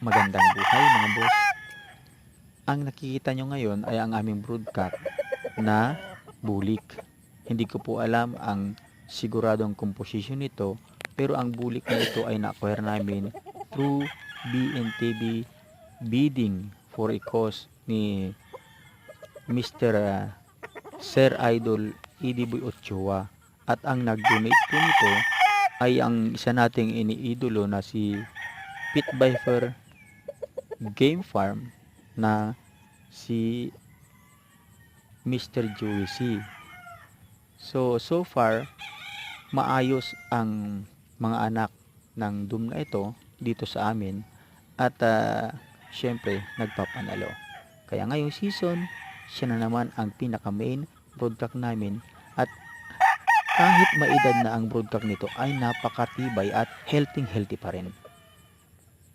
Magandang buhay mga boss. Ang nakikita nyo ngayon ay ang aming broodcock na bulik. Hindi ko po alam ang siguradong composition nito, pero ang bulik na ito ay na-acquire namin through BNTB bidding for a cause ni Mr. Sir Idol Ediboy Ochoa. At ang nag-donate po nito ay ang isa nating iniidolo na si Pit Viper Game Farm na si Mr. Joey C. So far, maayos ang mga anak ng Doom na ito dito sa amin at syempre nagpapanalo. Kaya ngayong season, siya na naman ang pinaka main broodcock namin at kahit maedad na ang broodcock nito ay napakatibay at healthy pa rin.